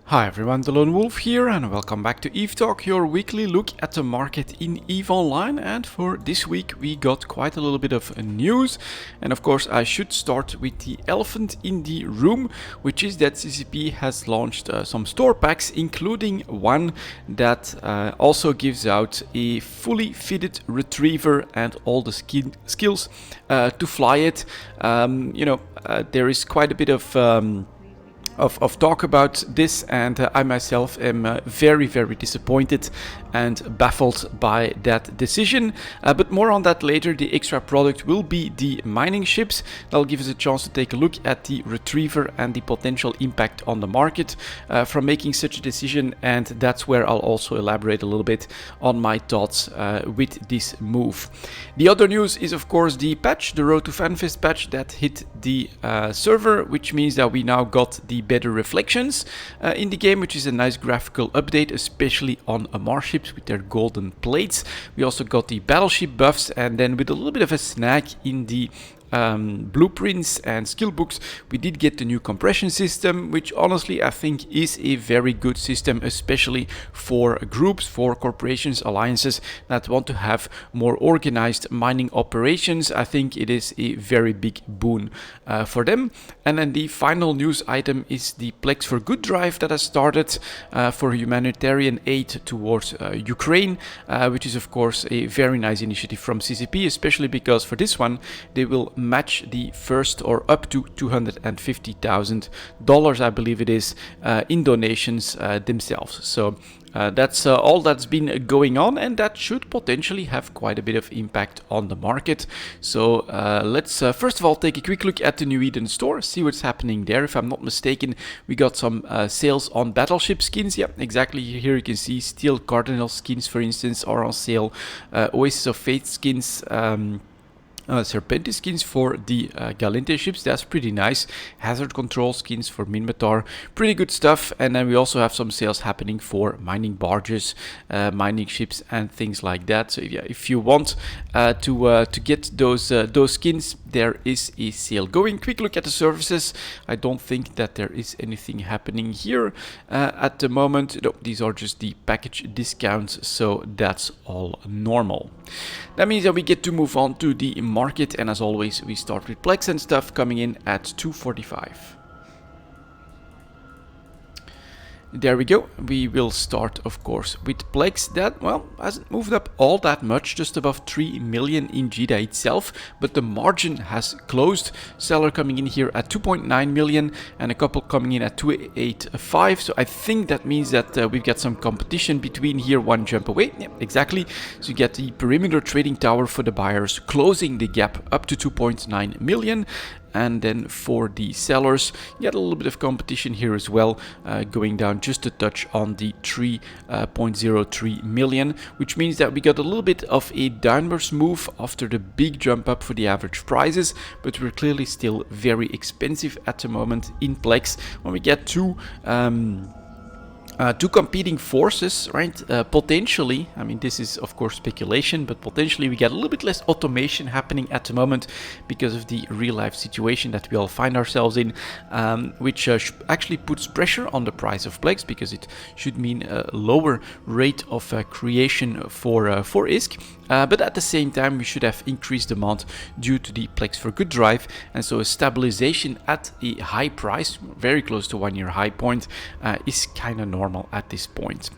Hi everyone, delonewolf here and welcome back to EVE Talk, your weekly look at the market in EVE Online. And for this week we got quite a little bit of news, and of course I should start with the elephant in the room, which is that CCP has launched some store packs, including one that also gives out a fully fitted retriever and all the skills to fly it. There is quite a bit of talk about this, and I myself am very disappointed and baffled by that decision, but more on that later. The extra product will be the mining ships. That'll give us a chance to take a look at the retriever and the potential impact on the market from making such a decision, and that's where I'll also elaborate a little bit on my thoughts with this move. The other news is of course the patch, the Road to FanFest patch that hit the server, which means that we now got the better reflections in the game, which is a nice graphical update, especially on Amar ships with their golden plates. We also got the battleship buffs, and then with a little bit of a snag in the blueprints and skill books, we did get the new compression system, which honestly I think is a very good system, especially for groups, for corporations, alliances that want to have more organized mining operations. I think it is a very big boon for them. And then the final news item is the Plex for Good drive that has started for humanitarian aid towards Ukraine, which is of course a very nice initiative from CCP, especially because for this one they will match the first or up to $250,000, I believe it is, in donations themselves. So that's all that's been going on, and that should potentially have quite a bit of impact on the market. So let's first of all take a quick look at the New Eden store, see what's happening there. If I'm not mistaken, we got some sales on battleship skins. Yeah, exactly. Here you can see Steel Cardinal skins, for instance, are on sale. Oasis of Faith skins. Serpentis skins for the Galente ships, that's pretty nice. Hazard control skins for Minmatar, pretty good stuff. And then we also have some sales happening for mining barges, mining ships, and things like that. So yeah, if you want to get those skins, there is a sale going. Quick look at the services. I don't think that there is anything happening here at the moment. No, these are just the package discounts, so that's all normal. That means that we get to move on to the market, and as always we start with Plex and stuff coming in at 245. There we go. We will start, of course, with Plex. That, well, hasn't moved up all that much, just above 3 million in JIDA itself, but the margin has closed. Seller coming in here at 2.9 million and a couple coming in at 285. So I think that means that we've got some competition between here, one jump away. Yeah, exactly. So you get the perimeter trading tower for the buyers, closing the gap up to 2.9 million. And then for the sellers, you get a little bit of competition here as well, going down just a touch on the 3.03 million, which means that we got a little bit of a downwards move after the big jump up for the average prices, but we're clearly still very expensive at the moment in Plex. When we get to two competing forces, right? Potentially, I mean, this is of course speculation, but potentially we get a little bit less automation happening at the moment because of the real life situation that we all find ourselves in, which actually puts pressure on the price of Plex, because it should mean a lower rate of creation for ISK. But at the same time, we should have increased demand due to the Plex for Good drive, and so a stabilization at a high price, very close to 1 year high point, is kind of normal at this point.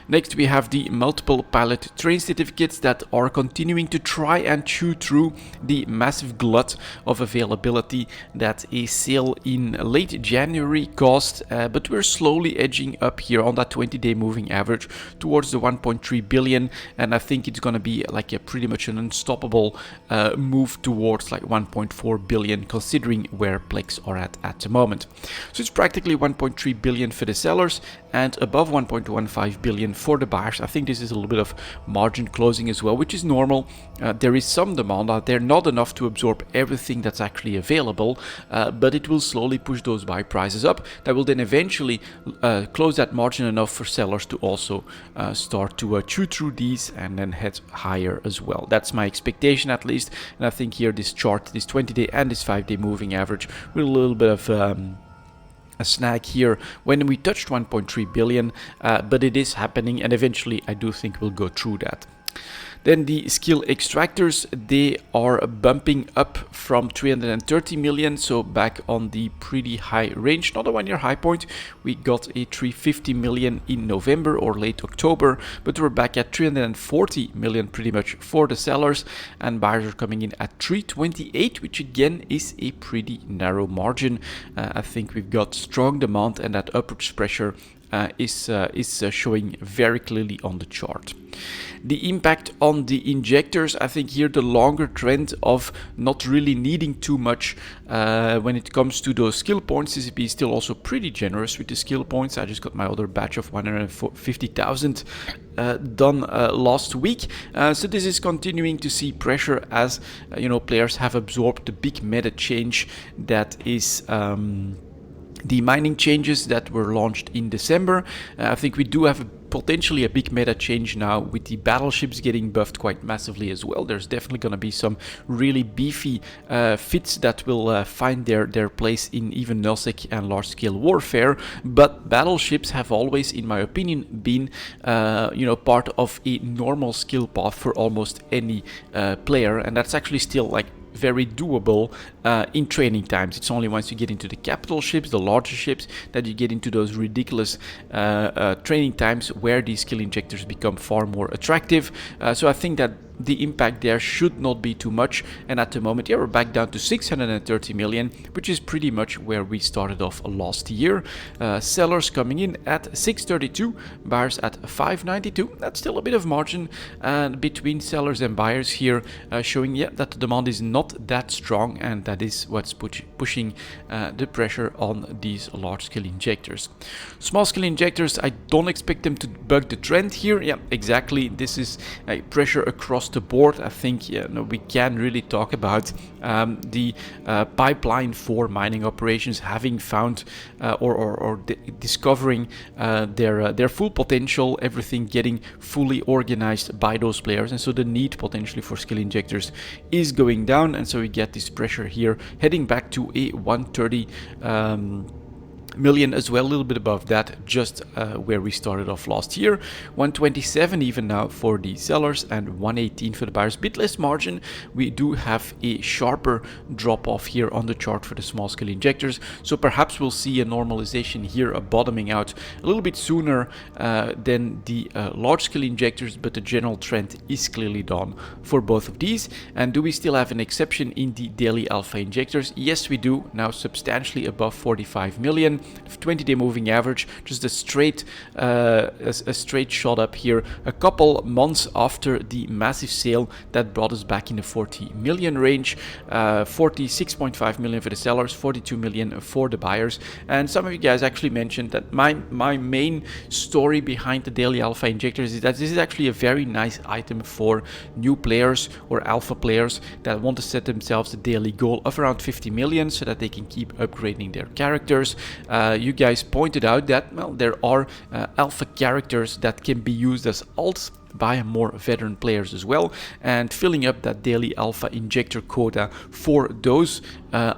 Next, we have the multiple pilot train certificates that are continuing to try and chew through the massive glut of availability that a sale in late January caused, but we're slowly edging up here on that 20-day moving average towards the 1.3 billion, and I think it's going to be like a pretty much an unstoppable move towards like 1.4 billion, considering where Plex are at the moment. So it's practically 1.3 billion for the sellers and above 1.15 billion for the buyers. I think this is a little bit of margin closing as well, which is normal. There is some demand out there, not enough to absorb everything that's actually available, but it will slowly push those buy prices up. That will then eventually close that margin enough for sellers to also start to chew through these and then head higher as well. That's my expectation at least, and I think here this chart, this 20-day and this 5-day moving average, with a little bit of a snag here when we touched 1.3 billion, but it is happening, and eventually I do think we'll go through that. Then the skill extractors, they are bumping up from 330 million, so back on the pretty high range, not a 1-year high point. We got a 350 million in November or late October, but we're back at 340 million pretty much for the sellers, and buyers are coming in at 328, which again is a pretty narrow margin. I think we've got strong demand, and that upwards pressure is showing very clearly on the chart. The impact on the injectors, I think here the longer trend of not really needing too much when it comes to those skill points. CCP is still also pretty generous with the skill points. I just got my other batch of 150,000 done last week. So this is continuing to see pressure as players have absorbed the big meta change that is the mining changes that were launched in December. I think we do have potentially a big meta change now with the battleships getting buffed quite massively as well. There's definitely going to be some really beefy fits that will find their place in even nullsec and large-scale warfare. But battleships have always, in my opinion, been part of a normal skill path for almost any player, and that's actually still like very doable in training times. It's only once you get into the capital ships, the larger ships, that you get into those ridiculous training times where these skill injectors become far more attractive. So I think that the impact there should not be too much, and at the moment, yeah, we're back down to 630 million, which is pretty much where we started off last year. Sellers coming in at 632, buyers at 592. That's still a bit of margin between sellers and buyers here, showing that the demand is not that strong, and that is what's pushing the pressure on these large scale injectors. Small scale injectors, I don't expect them to buck the trend here. Yeah, exactly. This is pressure across the board. I think we can really talk about the pipeline for mining operations having found or discovering their full potential, everything getting fully organized by those players, and so the need potentially for skill injectors is going down, and so we get this pressure here heading back to a 130 million as well, a little bit above that, just where we started off last year. 127 even now for the sellers and 118 for the buyers. Bit less margin. We do have a sharper drop off here on the chart for the small scale injectors, so perhaps we'll see a normalization here, a bottoming out a little bit sooner than the large scale injectors, but the general trend is clearly down for both of these. And do we still have an exception in the daily alpha injectors? Yes, we do, now substantially above 45 million. 20-day moving average, just a straight shot up here, a couple months after the massive sale that brought us back in the 40 million range. 46.5 million for the sellers, 42 million for the buyers. And some of you guys actually mentioned that my main story behind the daily alpha injectors is that this is actually a very nice item for new players or alpha players that want to set themselves a daily goal of around 50 million so that they can keep upgrading their characters. You guys pointed out that, well, there are alpha characters that can be used as alts by more veteran players as well, and filling up that daily alpha injector quota for those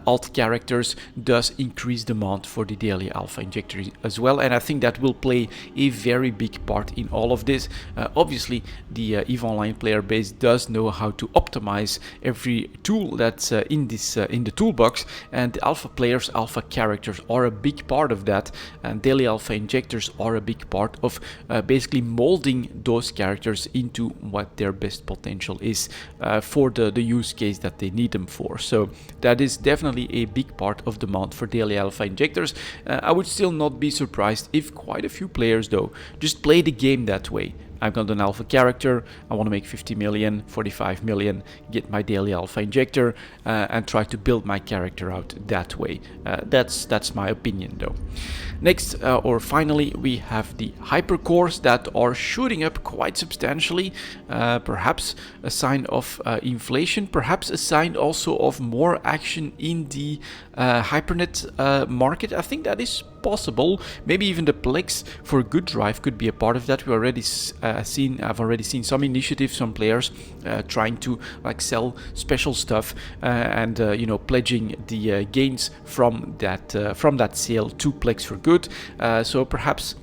alt characters does increase demand for the daily alpha injector as well, and I think that will play a very big part in all of this. Obviously the EVE Online player base does know how to optimize every tool that's in the toolbox, and the alpha players, alpha characters are a big part of that, and daily alpha injectors are a big part of basically molding those characters into what their best potential is for the use case that they need them for. So that is definitely a big part of demand for daily alpha injectors. I would still not be surprised if quite a few players though just play the game that way. I've got an alpha character, I want to make 50 million, 45 million, get my daily alpha injector, and try to build my character out that way. That's my opinion though. Next, or finally, we have the hypercores that are shooting up quite substantially. Perhaps a sign of inflation, perhaps a sign also of more action in the hypernet market. I think that is possible. Maybe even the plex for good drive could be a part of that. I've already seen some initiatives, some players trying to like sell special stuff and you know, pledging the gains from that sale to plex for good. So perhaps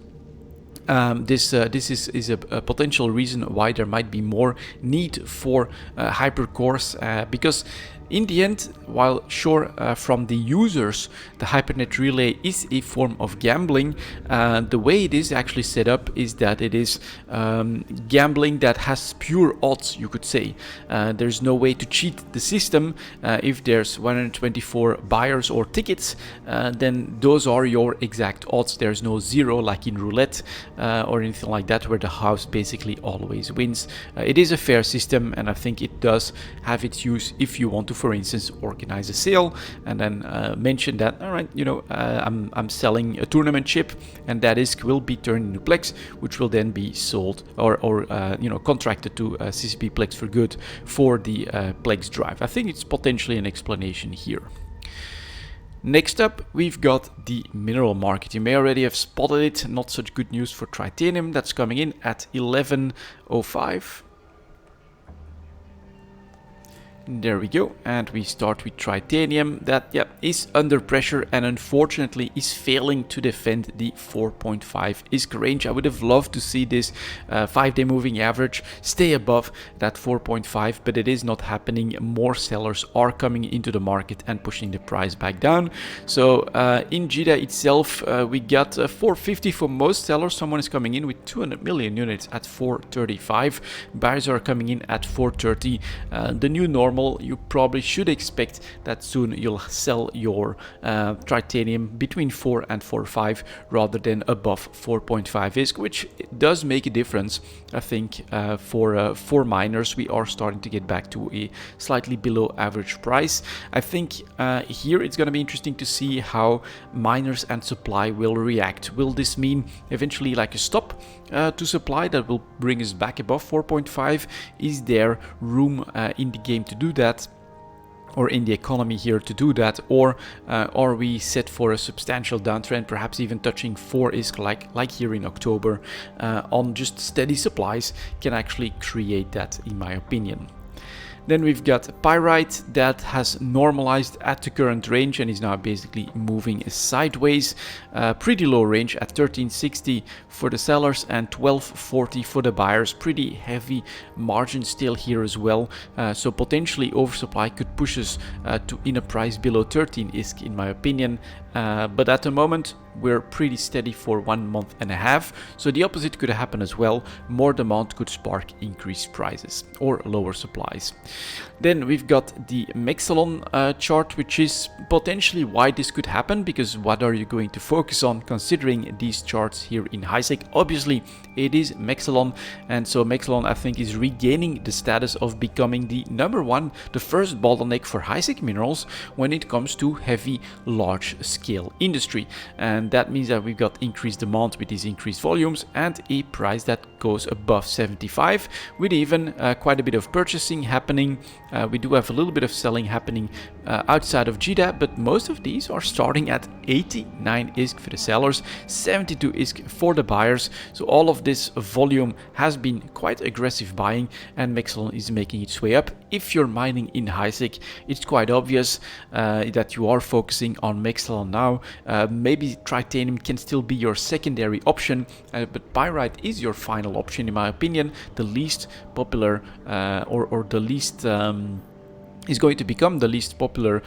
this is a potential reason why there might be more need for hypercores, because in the end, while sure from the users the Hypernet Relay is a form of gambling, the way it is actually set up is that it is gambling that has pure odds, you could say. There's no way to cheat the system. If there's 124 buyers or tickets, then those are your exact odds. There's no zero like in roulette or anything like that, where the house basically always wins. It is a fair system, and I think it does have its use if you want to, for instance, organize a sale and then mention that, all right, you know, I'm selling a tournament chip, and that ISK will be turned into plex, which will then be sold or you know, contracted to CCP plex for good for the plex drive. I think it's potentially an explanation here. Next up, we've got the mineral market. You may already have spotted it. Not such good news for titanium. That's coming in at 11.05. There we go, and we start with titanium that is under pressure and unfortunately is failing to defend the 4.5 ISK range. I would have loved to see this 5-day moving average stay above that 4.5, but it is not happening. More sellers are coming into the market and pushing the price back down. So in JITA itself, we got 450 for most sellers. Someone is coming in with 200 million units at 435. Buyers are coming in at 430. The new normal, you probably should expect that soon you'll sell your titanium between 4 and 4.5 rather than above 4.5 ISK, which does make a difference. I think for miners, we are starting to get back to a slightly below average price. I think here it's going to be interesting to see how miners and supply will react. Will this mean eventually like a stop to supply that will bring us back above 4.5? Is there room in the game to do that, or in the economy here to do that, or are we set for a substantial downtrend, perhaps even touching 4 ISK like here in October, on just steady supplies can actually create that, in my opinion. Then we've got pyrite that has normalized at the current range and is now basically moving sideways. Pretty low range at 1360 for the sellers and 1240 for the buyers. Pretty heavy margin still here as well. So potentially oversupply could push us to in a price below 13 ISK, in my opinion. But at the moment, we're pretty steady for 1.5 months. So the opposite could happen as well. More demand could spark increased prices or lower supplies. Then we've got the Mexalon chart, which is potentially why this could happen, because what are you going to focus on considering these charts here in HiSec? Obviously, it is Mexalon, and so Mexalon, I think, is regaining the status of becoming the #1, the first bottleneck for HiSec minerals when it comes to heavy, large-scale industry. And that means that we've got increased demand with these increased volumes and a price that goes above 75, with even quite a bit of purchasing happening. We do have a little bit of selling happening outside of JITA, but most of these are starting at 89 ISK for the sellers, 72 ISK for the buyers. So all of this volume has been quite aggressive buying, and Mexalon is making its way up. If you're mining in HiSec, it's quite obvious that you are focusing on Mexalon now. Maybe titanium can still be your secondary option, but pyrite is your final option, in my opinion. The least popular or the least is going to become the least popular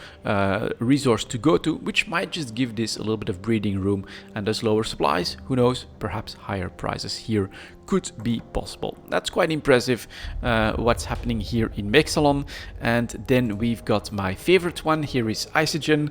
resource to go to, which might just give this a little bit of breathing room, and thus lower supplies, who knows, perhaps higher prices here could be possible. That's quite impressive what's happening here in Mexalon. And then we've got my favorite one here is Isogen,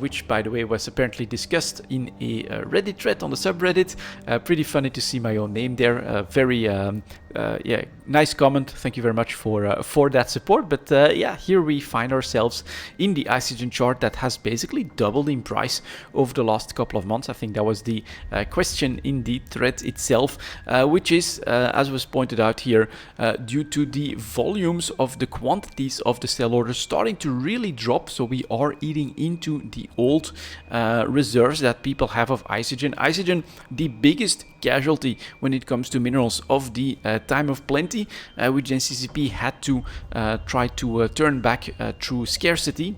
which by the way was apparently discussed in a Reddit thread on the subreddit. Pretty funny to see my own name there. Very yeah, nice comment. Thank you very much for that support. But yeah, here we find ourselves in the Isogen chart that has basically doubled in price over the last couple of months. I think that was the question in the thread itself, which is, as was pointed out here, due to the volumes of the quantities of the sell orders starting to really drop. So we are eating into the old reserves that people have of Isogen. Isogen, the biggest casualty when it comes to minerals of the time of plenty, which NCCP had to try to turn back through scarcity.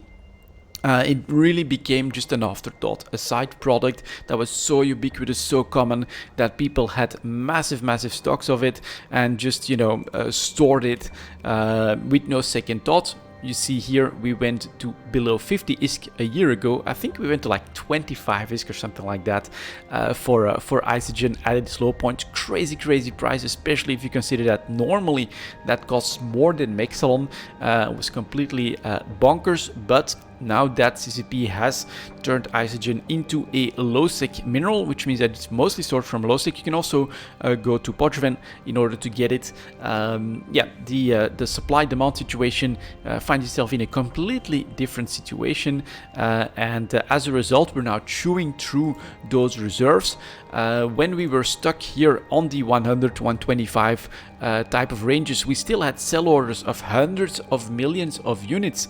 It really became just an afterthought, a side product that was so ubiquitous, so common, that people had massive stocks of it and just, stored it with no second thought. You see here, we went to below 50 ISK a year ago. I think we went to like 25 ISK or something like that for Isogen at its low point. Crazy price, especially if you consider that normally that costs more than Mexalon. It was completely bonkers, but now that CCP has turned Isogen into a low-sec mineral, which means that it's mostly stored from low-sec. You can also go to Podreven in order to get it. The supply-demand situation finds itself in a completely different situation, and as a result, we're now chewing through those reserves. When we were stuck here on the 100 to 125 type of ranges, we still had sell orders of hundreds of millions of units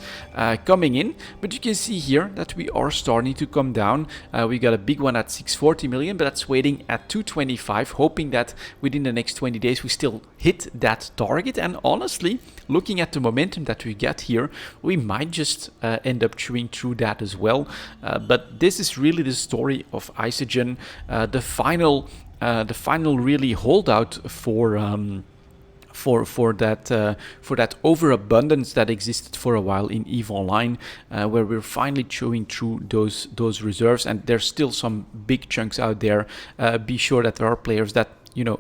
coming in, but you can see here that we are starting to come down. We got a big one at 640 million, but that's waiting at 225, hoping that within the next 20 days we still hit that target. And honestly, looking at the momentum that we get here, we might just end up chewing through that as well. But this is really the story of Isogen, the final really holdout for that overabundance that existed for a while in EVE Online, where we're finally chewing through those reserves, and there's still some big chunks out there. Be sure that there are players that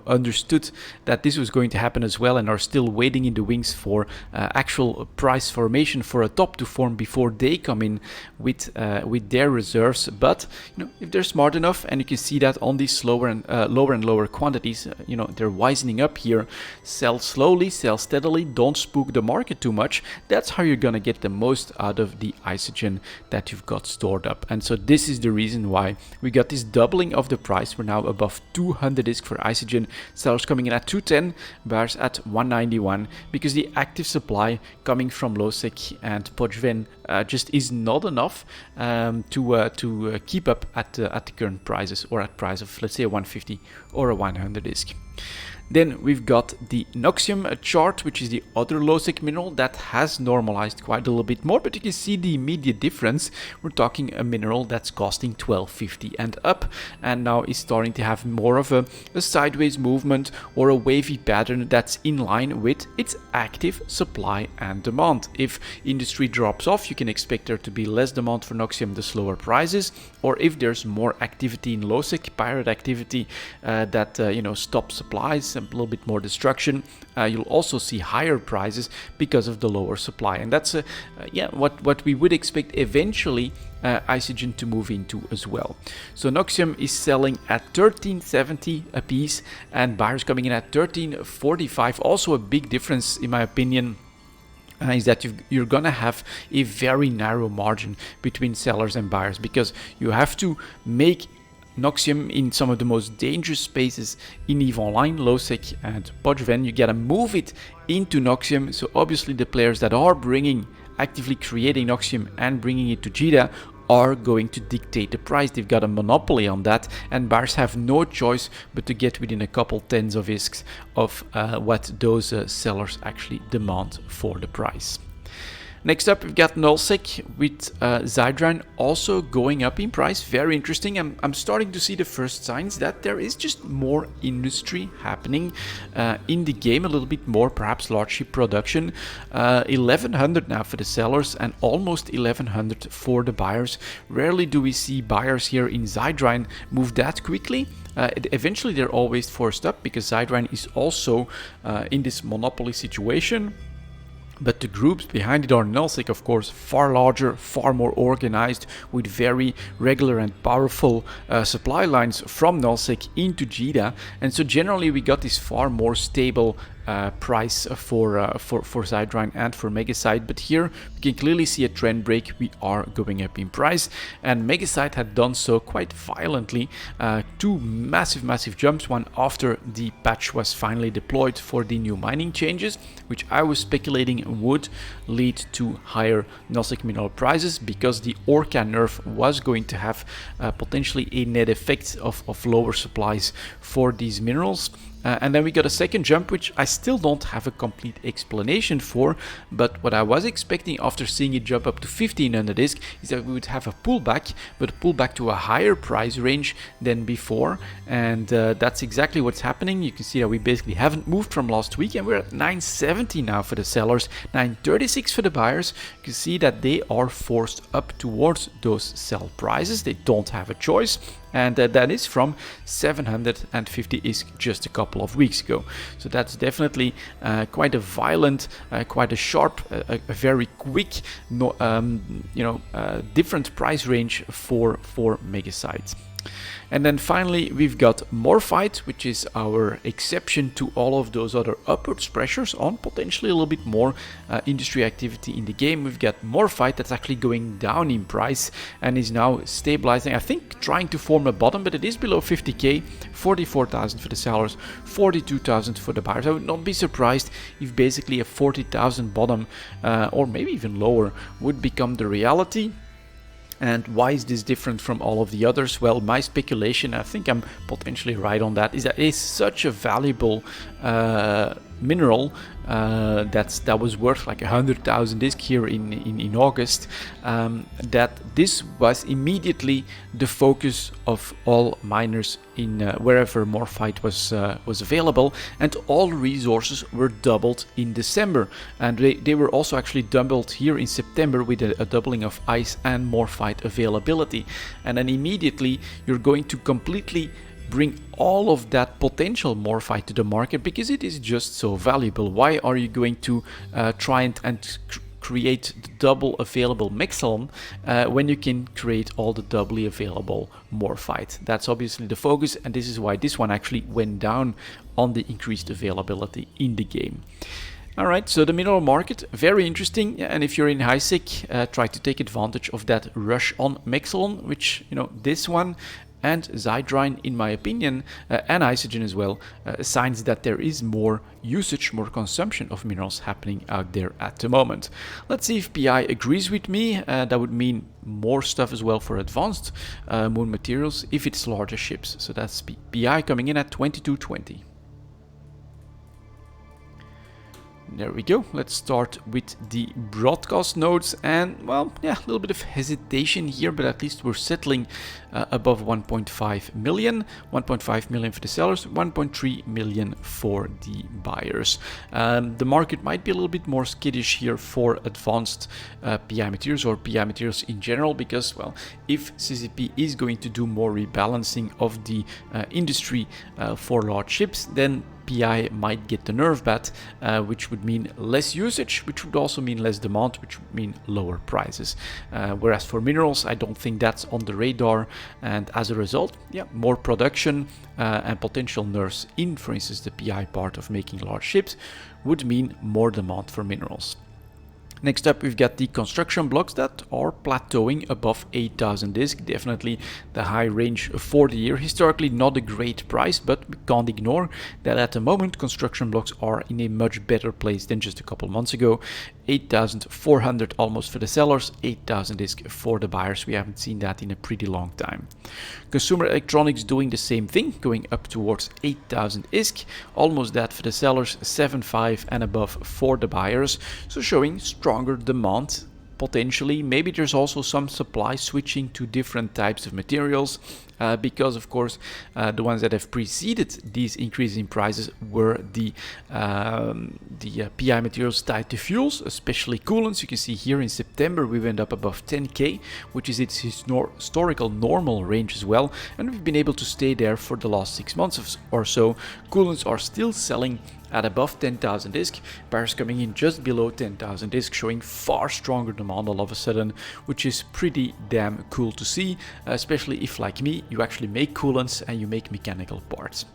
understood that this was going to happen as well and are still waiting in the wings for actual price formation for a top to form before they come in with their reserves. But if they're smart enough, and you can see that on these lower and lower quantities, they're wisening up here. Sell slowly, sell steadily, don't spook the market too much. That's how you're gonna get the most out of the Isogen that you've got stored up. And so this is the reason why we got this doubling of the price. We're now above 200 ISK for Isogen. Sellers coming in at 210, buyers at 191, because the active supply coming from Losec and Podreven just is not enough to keep up at the current prices, or at price of, let's say, a 150 or a 100 ISK. Then we've got the Noxium chart, which is the other low-sec mineral that has normalized quite a little bit more, but you can see the immediate difference. We're talking a mineral that's costing 1250 and up, and now is starting to have more of a sideways movement or a wavy pattern that's in line with its active supply and demand. If industry drops off, you can expect there to be less demand for Noxium, the slower prices, or if there's more activity in low-sec, pirate activity that stops supplies, a little bit more destruction, you'll also see higher prices because of the lower supply. And that's what we would expect eventually Isogen to move into as well. So Noxium is selling at 1370 a piece, and buyers coming in at 1345. Also a big difference, in my opinion, is that you're gonna have a very narrow margin between sellers and buyers, because you have to make Noxium in some of the most dangerous spaces in EVE Online, Losec and Podreven. You gotta move it into Noxium. So obviously the players that are actively creating Noxium and bringing it to JITA are going to dictate the price. They've got a monopoly on that, and buyers have no choice but to get within a couple tens of ISKs of what those sellers actually demand for the price. Next up, we've got Nullsec with Zydrine also going up in price. Very interesting. I'm starting to see the first signs that there is just more industry happening in the game, a little bit more, perhaps large ship production. 1100 now for the sellers and almost 1100 for the buyers. Rarely do we see buyers here in Zydrine move that quickly. Eventually they're always forced up, because Zydrine is also in this monopoly situation. But the groups behind it are Nullsec, of course, far larger, far more organized, with very regular and powerful supply lines from Nullsec into JITA. And so generally we got this far more stable price for Zydrine and for Megasite, but here we can clearly see a trend break. We are going up in price, and Megasite had done so quite violently. Two massive jumps, one after the patch was finally deployed for the new mining changes, which I was speculating would lead to higher Nosec mineral prices, because the Orca nerf was going to have potentially a net effect of lower supplies for these minerals. And then we got a second jump, which I still don't have a complete explanation for, but what I was expecting after seeing it jump up to 1500 ISK is that we would have a pullback, but a pullback to a higher price range than before, and that's exactly what's happening. You can see that we basically haven't moved from last week, and we're at 970 now for the sellers, 936 for the buyers. You can see that they are forced up towards those sell prices. They don't have a choice. And that is from 750 ISK just a couple of weeks ago. So that's definitely quite a violent, quite a sharp, a very quick, different price range for Megasite. And then finally we've got Morphite, which is our exception to all of those other upwards pressures on potentially a little bit more industry activity in the game. We've got Morphite that's actually going down in price and is now stabilizing, I think trying to form a bottom, but it is below 50k, 44,000 for the sellers, 42,000 for the buyers. I would not be surprised if basically a 40,000 bottom or maybe even lower would become the reality. And why is this different from all of the others? Well, my speculation, I think I'm potentially right on that, is that it's such a valuable mineral that was worth like 100,000 ISK here in August, that this was immediately the focus of all miners in wherever Morphite was available, and all resources were doubled in December, and they were also actually doubled here in September with a doubling of ice and Morphite availability. And then immediately you're going to completely bring all of that potential Morphite to the market because it is just so valuable. Why are you going to try and create the double available Mexilon when you can create all the doubly available Morphite? That's obviously the focus, and this is why this one actually went down on the increased availability in the game. Alright, so the mineral market, very interesting, and if you're in HiSec, try to take advantage of that rush on Mexilon, which, this one and Zydrine, in my opinion, and Isogen as well, signs that there is more usage, more consumption of minerals happening out there at the moment. Let's see if PI agrees with me. That would mean more stuff as well for advanced moon materials if it's larger ships. So that's PI coming in at 2220. There we go. Let's start with the broadcast nodes, and well, yeah, a little bit of hesitation here, but at least we're settling above 1.5 million. 1.5 million for the sellers, 1.3 million for the buyers. The market might be a little bit more skittish here for advanced PI materials or PI materials in general, because, well, if CCP is going to do more rebalancing of the industry for large ships, then PI might get the nerve bat, which would mean less usage, which would also mean less demand, which would mean lower prices. Whereas for minerals, I don't think that's on the radar, and as a result, yeah, more production and potential nerves in, for instance, the PI part of making large ships would mean more demand for minerals. Next up, we've got the construction blocks that are plateauing above 8,000 ISK. Definitely the high range for the year. Historically not a great price, but we can't ignore that at the moment construction blocks are in a much better place than just a couple months ago. 8,400 almost for the sellers, 8,000 ISK for the buyers. We haven't seen that in a pretty long time. Consumer electronics doing the same thing, going up towards 8,000 ISK, almost that for the sellers, 7.5 and above for the buyers. So showing stronger demand potentially. Maybe there's also some supply switching to different types of materials, because of course the ones that have preceded these increases in prices were the PI materials tied to fuels, especially coolants. You can see here in September we went up above 10k, which is its historical normal range as well, and we've been able to stay there for the last 6 months or so. Coolants are still selling at above 10,000 ISK, buyers coming in just below 10,000 ISK, showing far stronger demand all of a sudden, which is pretty damn cool to see, especially if, like me, you actually make coolants and you make mechanical parts.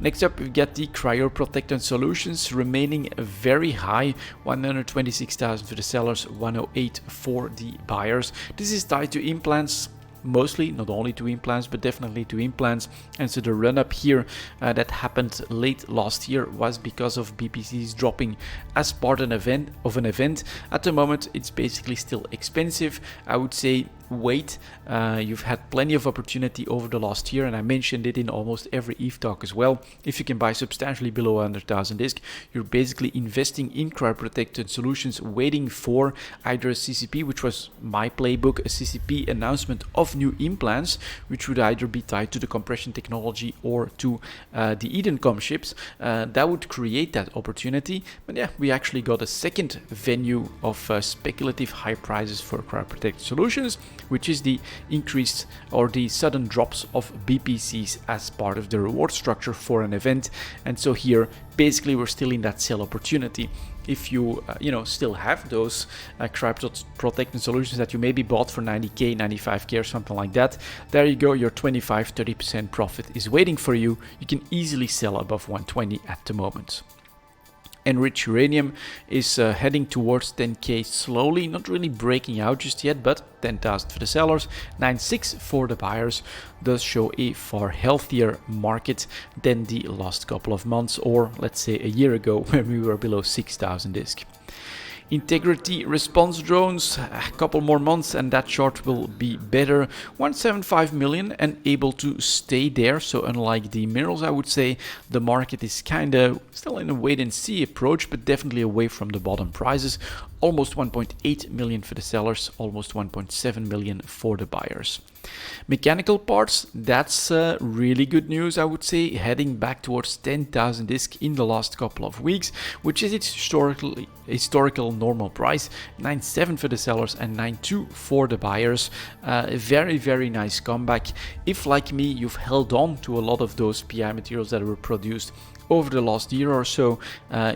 Next up, we get the cryoprotectant solutions remaining very high, 126,000 for the sellers, 108 for the buyers. This is tied to implants. Mostly, not only to implants, but definitely to implants. And so the run up here that happened late last year was because of BPCs dropping as part of an event. At the moment, it's basically still expensive. I would say wait. You've had plenty of opportunity over the last year, and I mentioned it in almost every EVE talk as well. If you can buy substantially below 100,000 disc, you're basically investing in cryoprotected solutions, waiting for either a CCP, which was my playbook, a CCP announcement of new implants, which would either be tied to the compression technology or to the Edencom ships. That would create that opportunity. But yeah, we actually got a second venue of speculative high prices for cryoprotected solutions, which is the increased or the sudden drops of BPCs as part of the reward structure for an event. And so here, basically, we're still in that sell opportunity. If you, still have those cryoprotectant solutions that you maybe bought for 90k, 95k or something like that, there you go, your 25-30% profit is waiting for you. You can easily sell above 120 at the moment. Enriched uranium is heading towards 10k slowly, not really breaking out just yet, but 10,000 for the sellers, 9.6 for the buyers, does show a far healthier market than the last couple of months, or let's say a year ago when we were below 6,000 disc. Integrity response drones, a couple more months and that chart will be better. 175 million and able to stay there. So unlike the minerals, I would say the market is kind of still in a wait and see approach, but definitely away from the bottom prices. Almost 1.8 million for the sellers, almost 1.7 million for the buyers. Mechanical parts, that's really good news, I would say, heading back towards 10,000 disc in the last couple of weeks, which is its historical normal price. 9.7 for the sellers and 9.2 for the buyers. A very, very nice comeback. If, like me, you've held on to a lot of those PI materials that were produced over the last year or so,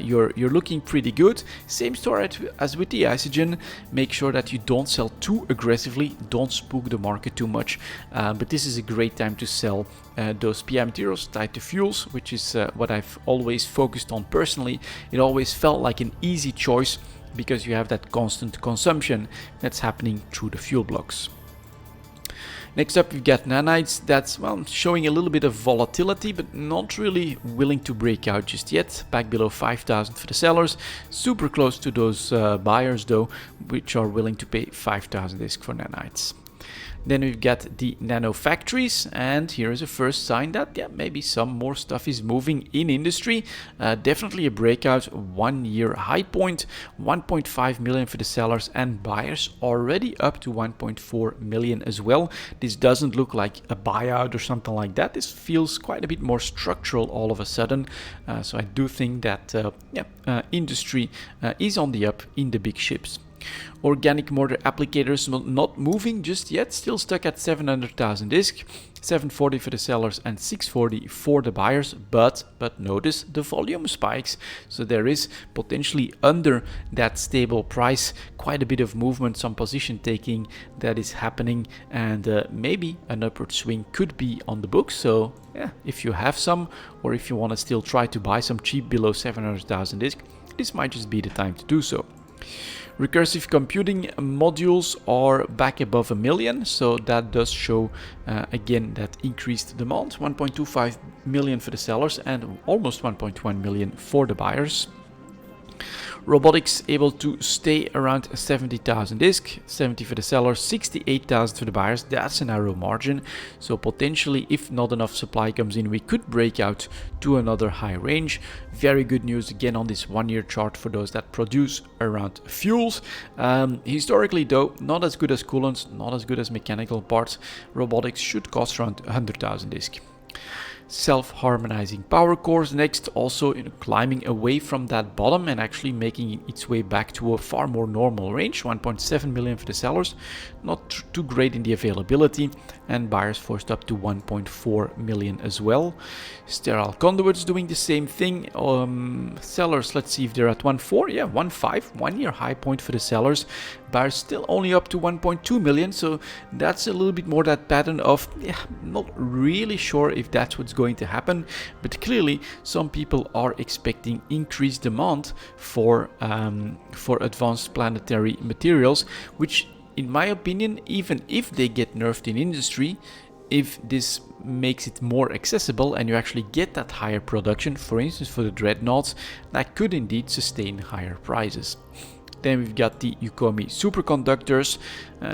you're looking pretty good. Same story as with the Isogen. Make sure that you don't sell too aggressively, don't spook the market too much, but this is a great time to sell those PI materials tied to fuels, which is what I've always focused on personally. It always felt like an easy choice because you have that constant consumption that's happening through the fuel blocks. Next up, we've got nanites. That's, well, showing a little bit of volatility, but not really willing to break out just yet. Back below 5,000 for the sellers. Super close to those buyers, though, which are willing to pay 5,000 disc for nanites. Then we've got the nano factories, and here is a first sign that maybe some more stuff is moving in industry. Definitely a breakout 1 year high point, 1.5 million for the sellers and buyers, already up to 1.4 million as well. This doesn't look like a buyout or something like that. This feels quite a bit more structural all of a sudden. So I do think that industry is on the up in the big ships. Organic mortar applicators not moving just yet, still stuck at 700,000 disc, 740 for the sellers and 640 for the buyers, but notice the volume spikes, so there is potentially under that stable price quite a bit of movement, some position taking that is happening, and maybe an upward swing could be on the books. So yeah, if you have some, or if you want to still try to buy some cheap below 700,000 disc, this might just be the time to do so. Recursive computing modules are back above 1 million, so that does show again that increased demand. 1.25 million for the sellers and almost 1.1 million for the buyers. Robotics able to stay around 70,000 disc, 70 for the sellers, 68,000 for the buyers. That's a narrow margin, so potentially if not enough supply comes in, we could break out to another high range. Very good news again on this 1 year chart for those that produce around fuels. Historically though, not as good as coolants, not as good as mechanical parts. Robotics should cost around 100,000 disc. Self-harmonizing power cores next, also climbing away from that bottom and actually making its way back to a far more normal range. 1.7 million for the sellers, not too great in the availability, and buyers forced up to 1.4 million as well. Sterile conduits doing the same thing. Sellers, let's see if they're at 1.4. Yeah, 1.5, 1 year high point for the sellers. Buyers still only up to 1.2 million, so that's a little bit more that pattern of, yeah, not really sure if that's what's going to happen, but clearly some people are expecting increased demand for advanced planetary materials, which in my opinion, even if they get nerfed in industry, if this makes it more accessible and you actually get that higher production, for instance for the dreadnoughts, that could indeed sustain higher prices. Then we've got the Yukomi superconductors.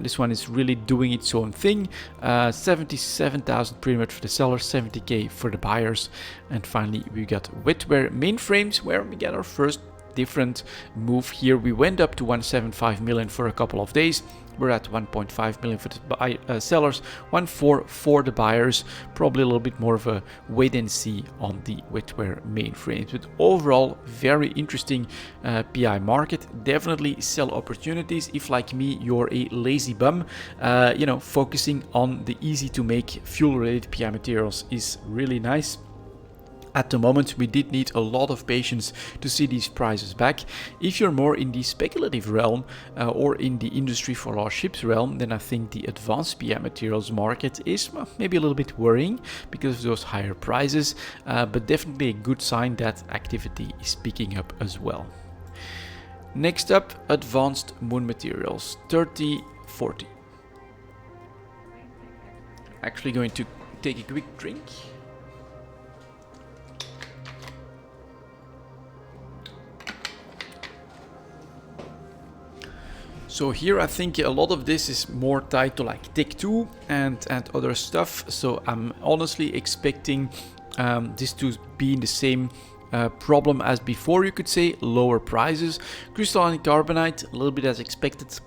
This one is really doing its own thing. 77,000 pretty much for the sellers, 70k for the buyers. And finally we got wetware mainframes, where we get our first different move here. We went up to 1.75 million for a couple of days. We're at 1.5 million for the sellers, 1.4 for the buyers. Probably a little bit more of a wait and see on the wetware mainframes. But overall, very interesting PI market. Definitely sell opportunities if, like me, you're a lazy bum. Focusing on the easy to make fuel-related PI materials is really nice. At the moment, we did need a lot of patience to see these prices back. If you're more in the speculative realm or in the industry for large ships realm, then I think the advanced PI materials market is maybe a little bit worrying because of those higher prices, but definitely a good sign that activity is picking up as well. Next up, advanced moon materials, 3040. Actually going to take a quick drink. So here I think a lot of this is more tied to like Tech 2 and other stuff. So I'm honestly expecting this to be in the same problem as before, you could say, lower prices. Crystalline carbonite, a little bit as expected,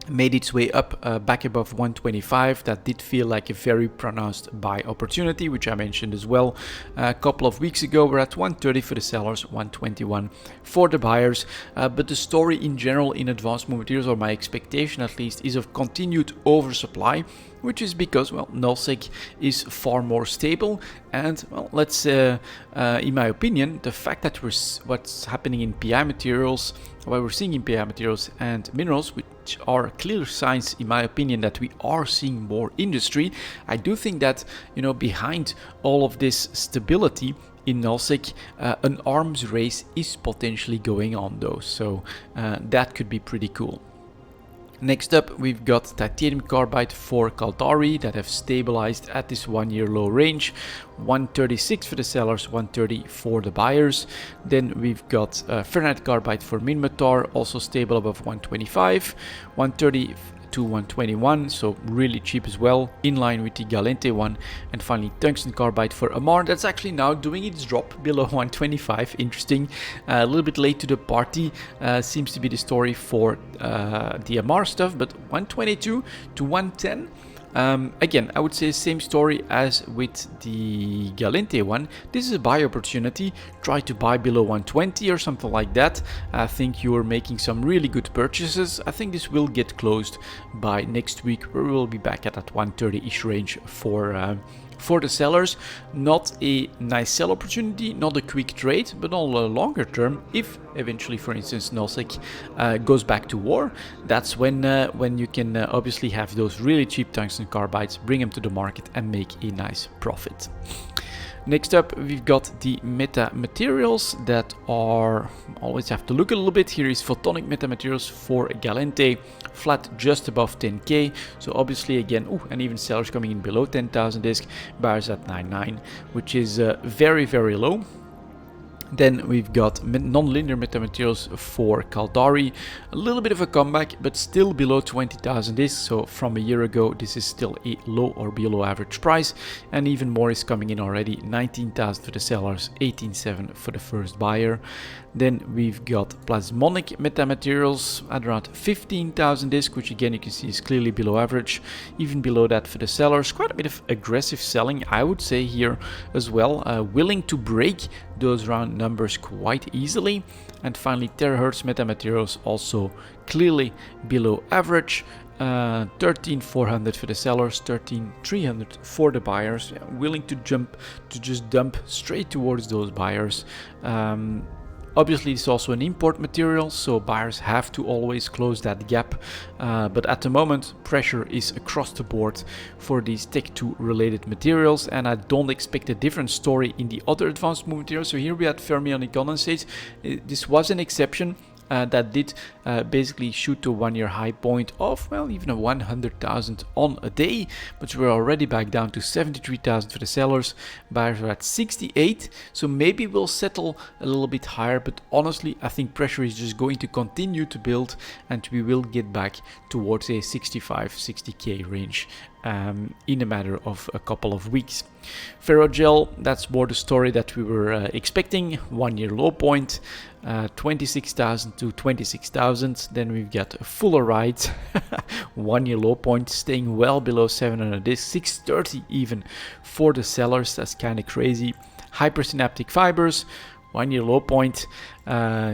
made its way up back above 125. That did feel like a very pronounced buy opportunity, which I mentioned as well a couple of weeks ago. We're at 130 for the sellers, 121 for the buyers, but the story in general in advanced materials, or my expectation at least, is of continued oversupply, which is because, well, nullsec is far more stable. And, well, let's, in my opinion, the fact that what's happening in PI materials, what we're seeing in PI materials and minerals, which are clear signs, in my opinion, that we are seeing more industry. I do think that, behind all of this stability in nullsec, an arms race is potentially going on though. So that could be pretty cool. Next up, we've got titanium carbide for Caldari that have stabilized at this 1 year low range. 136 for the sellers, 130 for the buyers. Then we've got ferrite carbide for Minmatar, also stable above 125, 130 to 121, so really cheap as well, in line with the Galente one. And finally, tungsten carbide for Amar, that's actually now doing its drop below 125. Interesting, a little bit late to the party, seems to be the story for the Amar stuff, but 122 to 110. Again, I would say same story as with the Galente one. This is a buy opportunity. Try to buy below 120 or something like that. I think you're making some really good purchases. I think this will get closed by next week, where we will be back at that 130-ish range for the sellers. Not a nice sell opportunity, not a quick trade, but on a longer term, if eventually, for instance, nullsec goes back to war, that's when you can obviously have those really cheap tungsten carbides, bring them to the market and make a nice profit. Next up, we've got the meta materials that are, always have to look a little bit. Here is photonic meta materials for Galente, flat just above 10k. So obviously again, and even sellers coming in below 10,000 disc, buyers at 9.9, which is very, very low. Then we've got non-linear metamaterials for Caldari, a little bit of a comeback, but still below 20,000 discs. So from a year ago, this is still a low or below average price, and even more is coming in already. 19,000 for the sellers, 18.7 for the first buyer. Then we've got plasmonic metamaterials at around 15,000 disc, which again you can see is clearly below average. Even below that for the sellers, quite a bit of aggressive selling, I would say here as well, willing to break those round numbers quite easily. And finally, terahertz metamaterials also clearly below average. 13,400 for the sellers, 13,300 for the buyers. Willing to just dump straight towards those buyers. Obviously, it's also an import material, so buyers have to always close that gap. But at the moment, pressure is across the board for these Tech 2 related materials, and I don't expect a different story in the other advanced move materials. So here we had fermionic condensates. This was an exception. That did basically shoot to a 1-year high point of, well, even a 100,000 on a day, but we're already back down to 73,000 for the sellers. Buyers are at 68, so maybe we'll settle a little bit higher, but honestly, I think pressure is just going to continue to build, and we will get back towards a 65-60k range in a matter of a couple of weeks. Ferrogel, that's more the story that we were expecting. 1-year low point, 26,000 to 26,000. Then we've got a fuller ride, 1-year low point, staying well below 700 discs, 630 even for the sellers. That's kind of crazy. Hypersynaptic fibers, 1-year low point,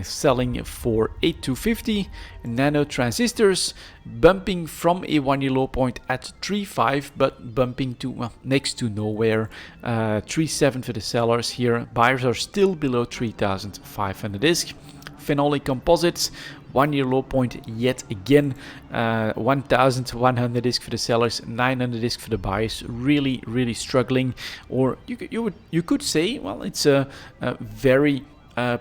selling for 8,250. Nano transistors bumping from a 1-year low point at 3.5, but bumping to, well, next to nowhere. 3.7 for the sellers here. Buyers are still below 3,500 disc. Phenolic composites, 1-year low point yet again. 1,100 disc for the sellers, 900 disc for the buyers. Really struggling. Or you could say, well, it's a very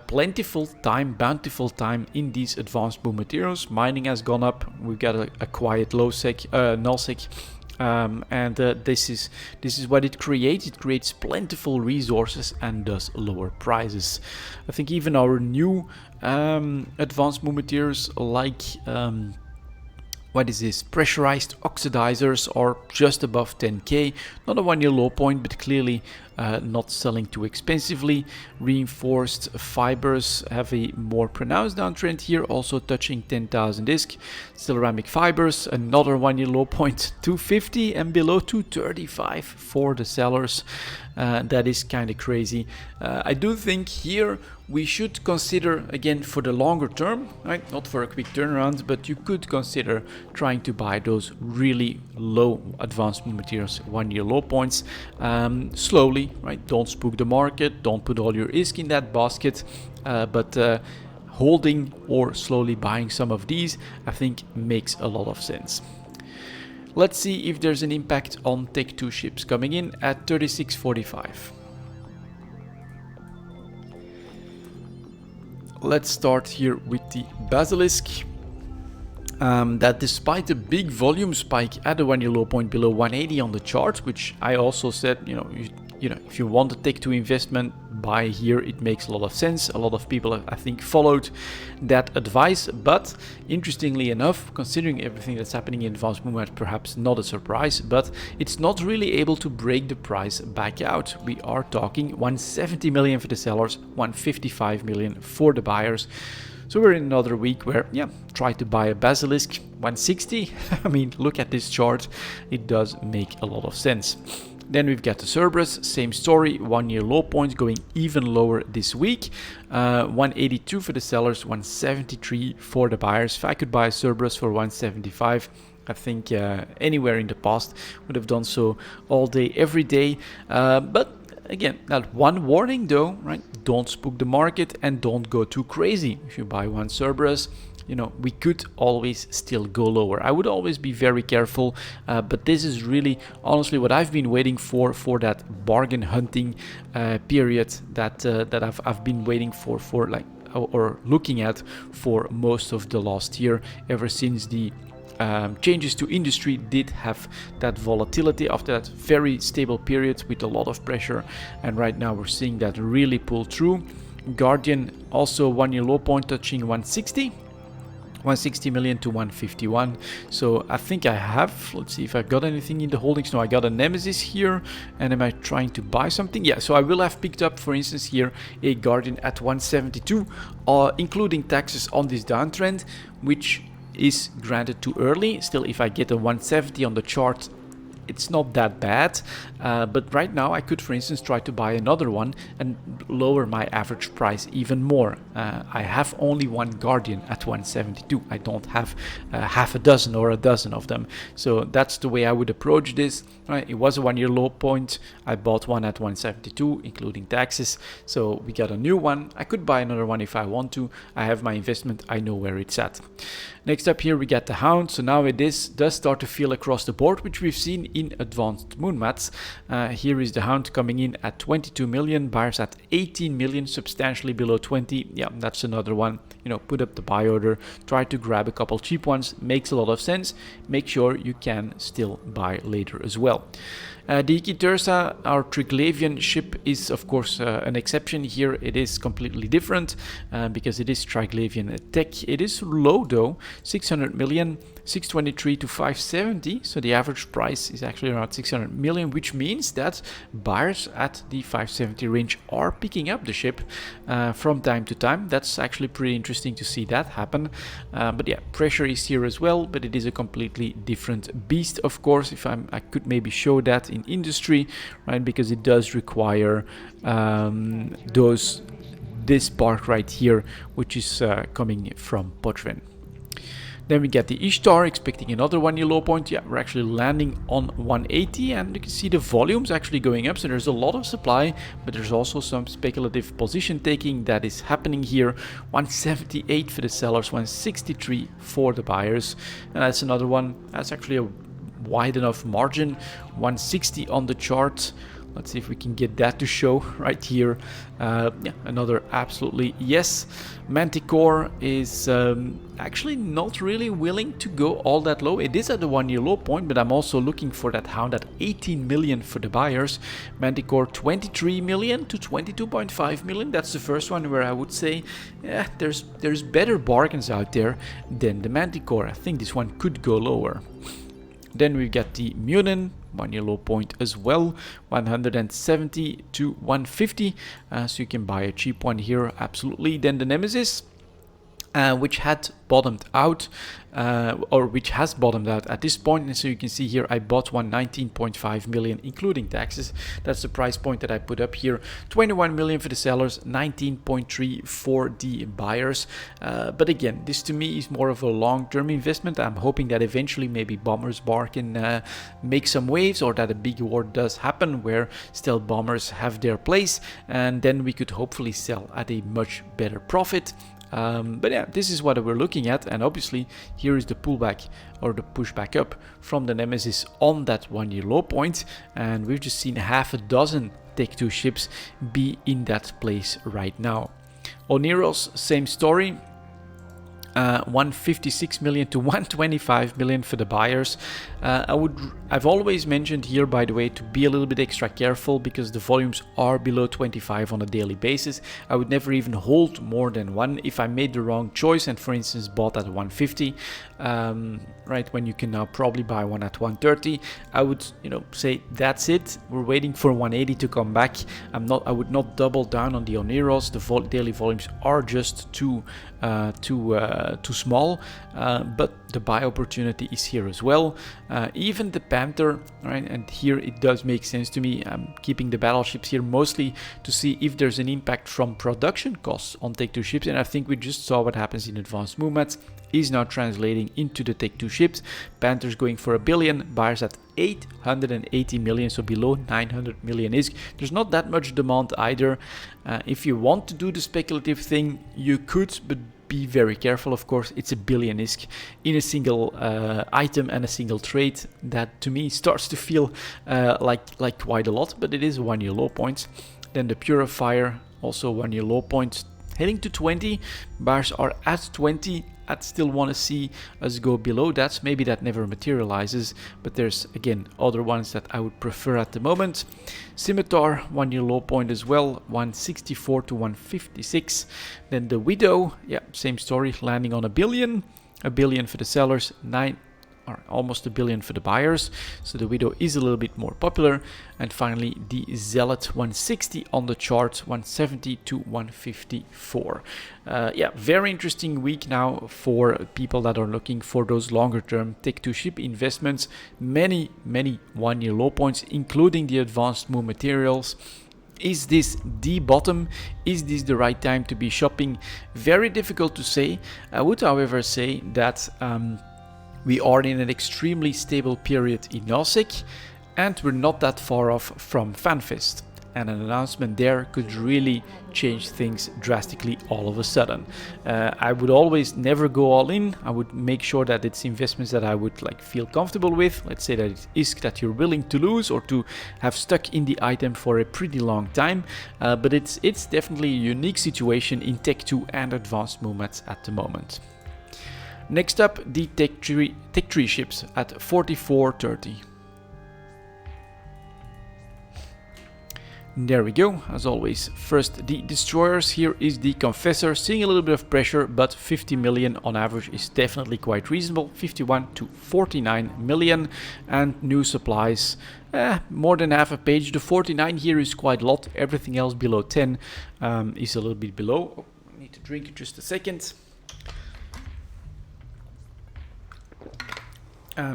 plentiful time, bountiful time in these advanced boom materials. Mining has gone up. We've got a quiet low sec, null sec. And this is what it creates. It creates plentiful resources and thus lower prices. I think even our new advanced boom materials like what is this? Pressurized oxidizers are just above 10k. Not a 1-year low point, but clearly not selling too expensively. Reinforced fibers have a more pronounced downtrend here, also touching 10,000 disc. Ceramic fibers, another 1-year low point, 250, and below 235 for the sellers. That is kind of crazy. I do think here we should consider, again, for the longer term, right? Not for a quick turnaround, but you could consider trying to buy those really low advanced materials, 1-year low points, slowly, right? Don't spook the market, don't put all your risk in that basket, but holding or slowly buying some of these, I think makes a lot of sense. Let's see if there's an impact on Tech 2 ships coming in at 36.45. Let's start here with the Basilisk. That despite the big volume spike at the 1-year low point below 180 on the chart, which I also said, you know, if you want to take to investment, buy here. It makes a lot of sense. A lot of people, I think, followed that advice. But interestingly enough, considering everything that's happening in advanced movement, perhaps not a surprise, but it's not really able to break the price back out. We are talking 170 million for the sellers, 155 million for the buyers. So we're in another week where, yeah, try to buy a Basilisk, 160. I mean, look at this chart. It does make a lot of sense. Then we've got the Cerberus, same story, 1-year low point going even lower this week. 182 for the sellers, 173 for the buyers. If I could buy a Cerberus for 175, I think anywhere in the past would have done so all day, every day. But again, that one warning though, right? Don't spook the market and don't go too crazy. If you buy one Cerberus, you know, we could always still go lower. I would always be very careful, but this is really honestly what I've been waiting for that bargain hunting period that I've been waiting for like, or looking at for most of the last year, ever since the changes to industry did have that volatility after that very stable period with a lot of pressure, and right now we're seeing that really pull through. Guardian also 1-year low point touching 160 million to 151. So I think I have, let's see if I got anything in the holdings. No, I got a Nemesis here. And am I trying to buy something? Yeah, so I will have picked up, for instance, here a Guardian at 172, including taxes on this downtrend, which is granted too early. Still, if I get a 170 on the chart, it's not that bad. But right now I could, for instance, try to buy another one and lower my average price even more. I have only one Guardian at 172. I don't have half a dozen or a dozen of them. So that's the way I would approach this. Right? It was a 1 year low point. I bought one at 172, including taxes. So we got a new one. I could buy another one if I want to. I have my investment. I know where it's at. Next up here we get the Hound. So now it does start to feel across the board, which we've seen in advanced moon mats. Here is the Hound coming in at 22 million, buyers at 18 million, substantially below 20. Yeah, that's another one. You know, put up the buy order, try to grab a couple cheap ones. Makes a lot of sense. Make sure you can still buy later as well. The Ichthyrsa, our Triglavian ship, is of course an exception here. It is completely different because it is Triglavian tech. It is low though, 600 million, 623 to 570. So the average price is actually around 600 million, which means that buyers at the 570 range are picking up the ship from time to time. That's actually pretty interesting to see that happen. But yeah, pressure is here as well, but it is a completely different beast, of course. If I could maybe show that in industry, right, because it does require this part right here, which is coming from Potvin. Then we get the Ishtar, expecting another 1 year low point. Yeah, we're actually landing on 180, and you can see the volumes actually going up. So there's a lot of supply, but there's also some speculative position taking that is happening here. 178 for the sellers, 163 for the buyers. And that's another one. That's actually a wide enough margin. 160 on the chart. Let's see if we can get that to show right here. Yeah, another absolutely yes. Manticore is actually not really willing to go all that low. It is at the 1 year low point, but I'm also looking for that Hound at 18 million for the buyers. Manticore 23 million to 22.5 million. That's the first one where I would say, yeah, there's better bargains out there than the Manticore. I think this one could go lower. Then we get the Munin, 1 year low point as well, 170 to 150. So you can buy a cheap one here, absolutely. Then the Nemesis, which had bottomed out, or which has bottomed out at this point. And so you can see here I bought one 19.5 million including taxes. That's the price point that I put up here. 21 million for the sellers, 19.3 for the buyers. But again, this to me is more of a long-term investment. I'm hoping that eventually maybe Bombers Bar can make some waves, or that a big award does happen where stealth bombers have their place, and then we could hopefully sell at a much better profit. But yeah, this is what we're looking at, and obviously here is the pullback or the pushback up from the Nemesis on that 1 year low point, and we've just seen half a dozen Tech 2 ships be in that place right now. Oneros, same story. 156 million to 125 million for the buyers. I've always mentioned here, by the way, to be a little bit extra careful because the volumes are below 25 on a daily basis. I would never even hold more than one. If I made the wrong choice and, for instance, bought at 150, right, when you can now probably buy one at 130, I would, say that's it. We're waiting for 180 to come back. I would not double down on the Oneros. The daily volumes are just too small, but the buy opportunity is here as well. Even the Panther, right, and here it does make sense to me. I'm keeping the battleships here mostly to see if there's an impact from production costs on Tech 2 ships, and I think we just saw what happens in advanced movements is now translating into the Tech 2 ships. Panther's going for $1 billion, buyers at 880 million, so below 900 million ISK. There's not that much demand either. If you want to do the speculative thing, you could, but be very careful, of course. It's $1 billion ISK in a single item and a single trade. That to me starts to feel like quite a lot, but it is 1 year low point. Then the Purifier, also 1 year low point, heading to 20. Buyers are at 20. I'd still want to see us go below that. Maybe that never materializes, but there's again other ones that I would prefer at the moment. Scimitar, 1 year low point as well, 164 to 156. Then the Widow, yeah, same story, landing on $1 billion. $1 billion for the sellers, or almost $1 billion for the buyers. So the Widow is a little bit more popular. And finally, the Zealot 160 on the chart, 170 to 154. Yeah, very interesting week now for people that are looking for those longer term tech-to-ship investments. Many one-year low points, including the advanced move materials. Is this the bottom? Is this the right time to be shopping? Very difficult to say. I would, however, say that we are in an extremely stable period in NASDAQ, and we're not that far off from FanFest. And an announcement there could really change things drastically all of a sudden. I would always never go all in. I would make sure that it's investments that I would like feel comfortable with. Let's say that it is that you're willing to lose or to have stuck in the item for a pretty long time. But it's definitely a unique situation in Tech 2 and advanced movements at the moment. Next up, the Tech 3 ships at 44.30. There we go, as always. First, the destroyers. Here is the Confessor, seeing a little bit of pressure, but 50 million on average is definitely quite reasonable. 51 to 49 million, and new supplies, more than half a page. The 49 here is quite a lot. Everything else below 10 is a little bit below. Oh, I need to drink it just a second.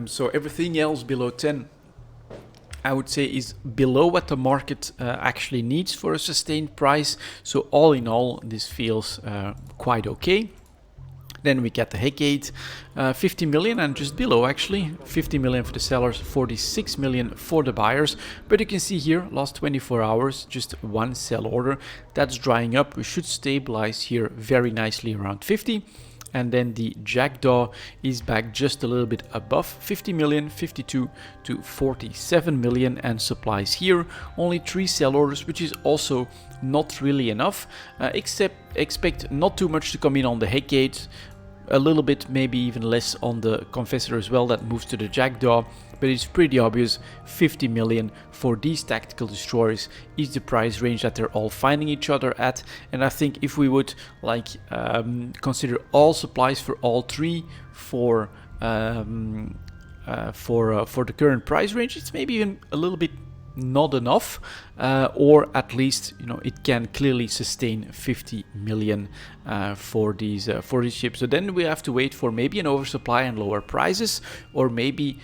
So everything else below 10, I would say, is below what the market actually needs for a sustained price. So all in all, this feels quite okay. Then we get the Hecate, 50 million and just below actually, 50 million for the sellers, 46 million for the buyers. But you can see here, last 24 hours, just one sell order. That's drying up. We should stabilize here very nicely around 50. And then the Jackdaw is back just a little bit above 50 million, 52 to 47 million, and supplies here. Only 3 sell orders, which is also not really enough. Expect not too much to come in on the Hecate. A little bit, maybe even less on the Confessor as well, that moves to the Jackdaw. But it's pretty obvious 50 million for these tactical destroyers is the price range that they're all finding each other at. And I think if we would like consider all supplies for all 3 for the current price range, it's maybe even a little bit not enough, or at least, you know, it can clearly sustain 50 million for these ships. So then we have to wait for maybe an oversupply and lower prices, or maybe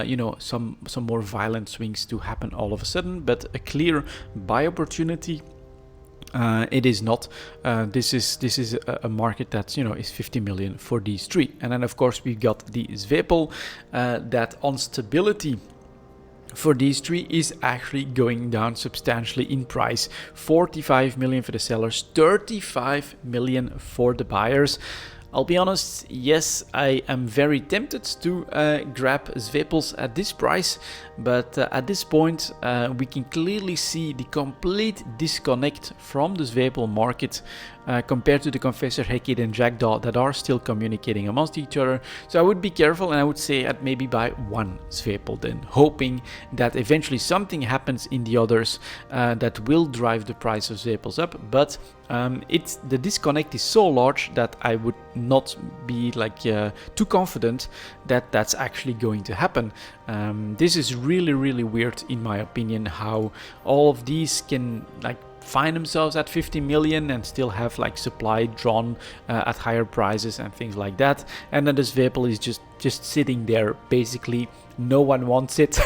you know, some more violent swings to happen all of a sudden. But a clear buy opportunity, it is not. This is a market that's, you know, is 50 million for these 3. And then of course we've got the Zwepel, that on stability for these 3 is actually going down substantially in price. 45 million for the sellers, 35 million for the buyers. I'll be honest, yes, I am very tempted to grab Zwepels at this price, but at this point we can clearly see the complete disconnect from the Zwepel market compared to the Confessor, Hecate and Jackdaw that are still communicating amongst each other. So I would be careful, and I would say I'd maybe buy 1 Zwepel then, hoping that eventually something happens in the others that will drive the price of Zwepels up. But the disconnect is so large that I would not be like too confident that that's actually going to happen. This is really weird in my opinion, how all of these can like find themselves at 50 million and still have like supply drawn at higher prices and things like that, and then this Zwepel is just sitting there. Basically no one wants it.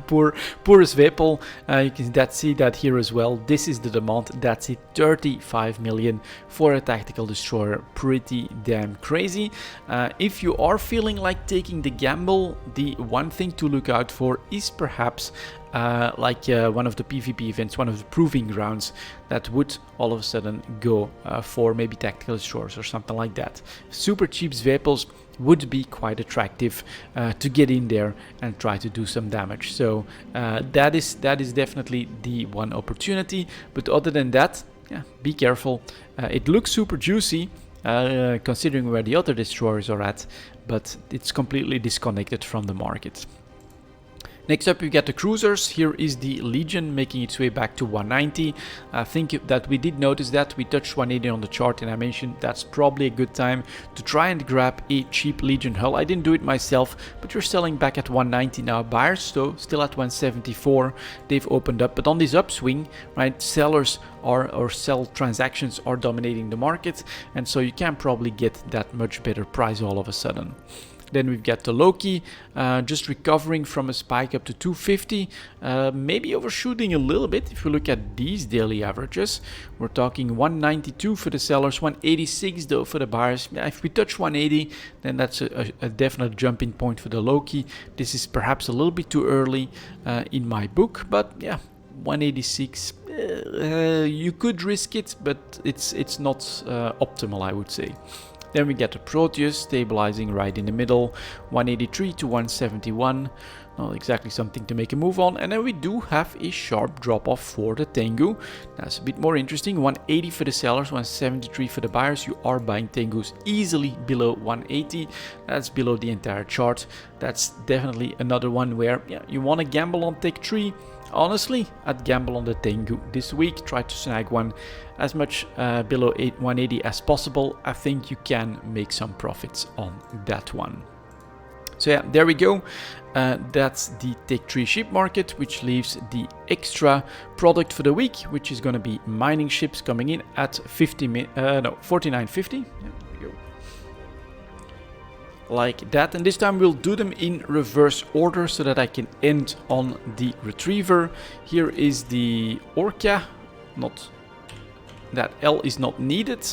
poor Zwepel. You can see that here as well. This is the demand. That's it, 35 million for a tactical destroyer. Pretty damn crazy. If you are feeling like taking the gamble, the one thing to look out for is perhaps one of the PvP events, one of the proving grounds that would all of a sudden go for maybe tactical destroyers or something like that. Super cheap Zwepels would be quite attractive to get in there and try to do some damage. So that is definitely the one opportunity. But other than that, yeah, be careful. It looks super juicy considering where the other destroyers are at, but it's completely disconnected from the market. Next up, we get the cruisers. Here is the Legion making its way back to 190. I think that we did notice that we touched 180 on the chart, and I mentioned that's probably a good time to try and grab a cheap Legion hull. I didn't do it myself, but you're selling back at 190 now. Buyers though still at 174. They've opened up, but on this upswing, right, sellers or sell transactions are dominating the market, and so you can probably get that much better price all of a sudden. Then we've got the Loki, just recovering from a spike up to 250, maybe overshooting a little bit. If you look at these daily averages, we're talking 192 for the sellers, 186 though for the buyers. Yeah, if we touch 180, then that's a definite jumping point for the Loki. This is perhaps a little bit too early in my book, but yeah, 186, you could risk it, but it's not optimal, I would say. Then we get the Proteus stabilizing right in the middle, 183 to 171, not exactly something to make a move on. And then we do have a sharp drop off for the Tengu. That's a bit more interesting, 180 for the sellers, 173 for the buyers. You are buying Tengus easily below 180, that's below the entire chart. That's definitely another one where you want to gamble on Tech 3. Honestly, I'd gamble on the Tengu this week, try to snag one as much below 180 as possible. I think you can make some profits on that one. So yeah, there we go. That's the Tech 3 ship market, which leaves the extra product for the week, which is going to be mining ships coming in at 49.50. Like that, and this time we'll do them in reverse order so that I can end on the Retriever. Here is the Orca, that L is not needed.